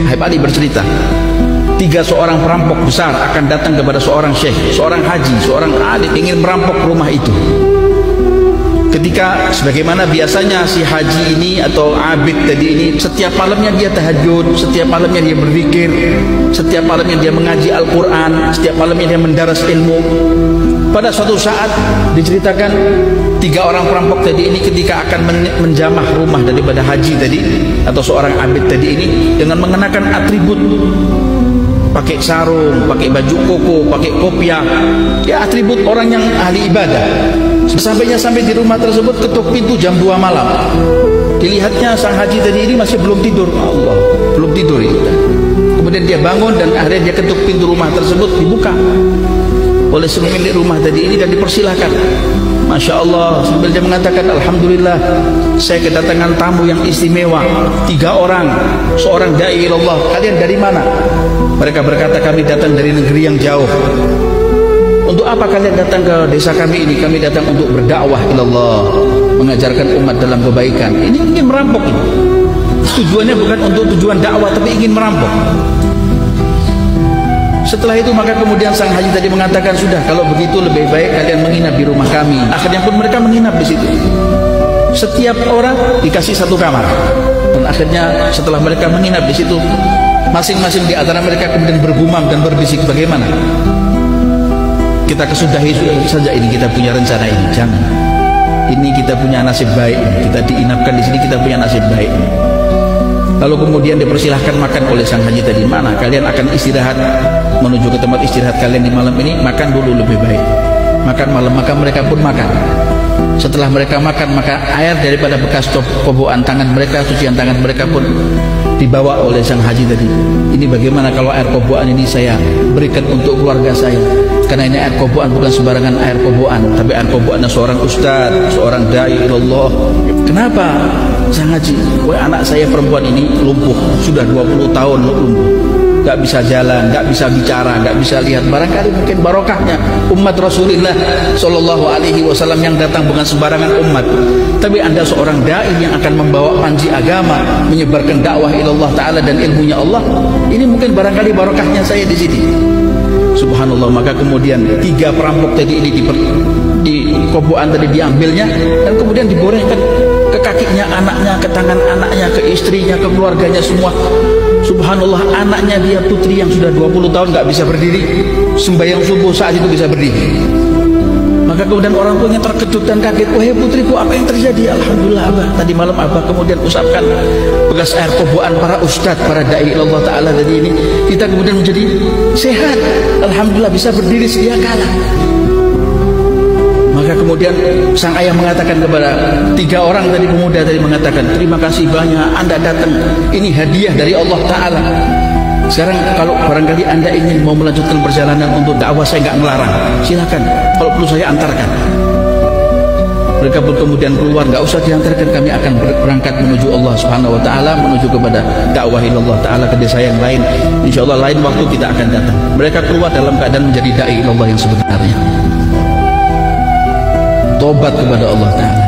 Habib Ali bercerita, 3 seorang perampok besar akan datang kepada seorang syekh, seorang haji, seorang alim ingin merampok rumah itu. Ketika sebagaimana biasanya si haji ini atau abid tadi ini, setiap malamnya dia tahajud, setiap malamnya dia berzikir, setiap malamnya dia mengaji Al-Quran, setiap malamnya dia mendaras ilmu. Pada suatu saat diceritakan 3 orang perampok tadi ini ketika akan menjamah rumah daripada haji tadi atau seorang abid tadi ini dengan mengenakan atribut, pakai sarung, pakai baju koko, pakai kopiah, ya atribut orang yang ahli ibadah. Sampai di rumah tersebut, ketuk pintu jam 2 malam. Dilihatnya sang haji tadi ini masih belum tidur. Allah, belum tidur itu. Kemudian dia bangun dan akhirnya dia ketuk pintu rumah tersebut, dibuka oleh pemilik rumah tadi ini dan dipersilahkan. Masya Allah, sambil dia mengatakan, alhamdulillah, saya kedatangan tamu yang istimewa, 3 orang, seorang da'i ilallah. Kalian dari mana? Mereka berkata, kami datang dari negeri yang jauh. Untuk apa kalian datang ke desa kami ini? Kami datang untuk berdakwah ilallah, mengajarkan umat dalam kebaikan. Ini ingin merampok ini. Tujuannya bukan untuk tujuan dakwah, tapi ingin merampok. Setelah itu maka kemudian sang haji tadi mengatakan, sudah kalau begitu lebih baik kalian menginap di rumah kami. Akhirnya pun mereka menginap di situ. Setiap orang dikasih 1 kamar. Dan akhirnya setelah mereka menginap di situ, masing-masing di antara mereka kemudian bergumam dan berbisik, bagaimana? Kita kesudahi saja ini, kita punya rencana ini. Jangan. Ini kita punya nasib baik. Kita diinapkan di sini, kita punya nasib baik. Lalu kemudian dipersilahkan makan oleh sang haji tadi. Mana kalian akan istirahat, menuju ke tempat istirahat kalian di malam ini, makan dulu lebih baik. Makan malam, maka mereka pun makan. Setelah mereka makan, maka air daripada bekas kobokan tangan mereka, cucian tangan mereka pun dibawa oleh sang haji tadi. Ini bagaimana kalau air kobokan ini saya berikan untuk keluarga saya? Karena ini air kobokan bukan sembarangan air kobokan, tapi air kobokannya seorang ustaz, seorang da'i ilallah. Kenapa sang haji? Wah, anak saya perempuan ini lumpuh, sudah 20 tahun lumpuh, gak bisa jalan, gak bisa bicara, gak bisa lihat. Barangkali mungkin barokahnya umat Rasulullah Sallallahu Alaihi Wasallam yang datang bukan sembarangan umat, tapi Anda seorang dai yang akan membawa panji agama, menyebarkan dakwah ilallah Ta'ala dan ilmunya Allah. Ini mungkin barangkali barokahnya saya di sini. Subhanallah. Maka kemudian 3 perampok tadi ini di kobokan tadi diambilnya dan kemudian diborehkan ke kakinya, anaknya, ke tangan anaknya, ke istrinya, ke keluarganya semua. Subhanallah, anaknya dia putri yang sudah 20 tahun gak bisa berdiri, sembahyang subuh saat itu bisa berdiri. Maka kemudian orang tuanya terkejut dan kaget. Wahai putriku, apa yang terjadi? Alhamdulillah abah, tadi malam abah kemudian usapkan bekas air kobokan para ustadz, para da'i Allah Ta'ala tadi ini, kita kemudian menjadi sehat. Alhamdulillah bisa berdiri sedia kala. Maka kemudian sang ayah mengatakan kepada 3 orang tadi pemuda tadi, mengatakan, terima kasih banyak Anda datang, ini hadiah dari Allah Ta'ala. Sekarang kalau barangkali Anda ingin mau melanjutkan perjalanan untuk dakwah, saya nggak ngelarang, silakan, kalau perlu saya antarkan. Mereka pun kemudian keluar, nggak usah diantarkan, kami akan berangkat menuju Allah Subhanahu Wa Taala, menuju kepada dakwah ilallah Ta'ala ke desa yang lain. Insya Allah lain waktu kita akan datang. Mereka keluar dalam keadaan menjadi da'i ilallah yang sebenarnya, tobat kepada Allah Ta'ala.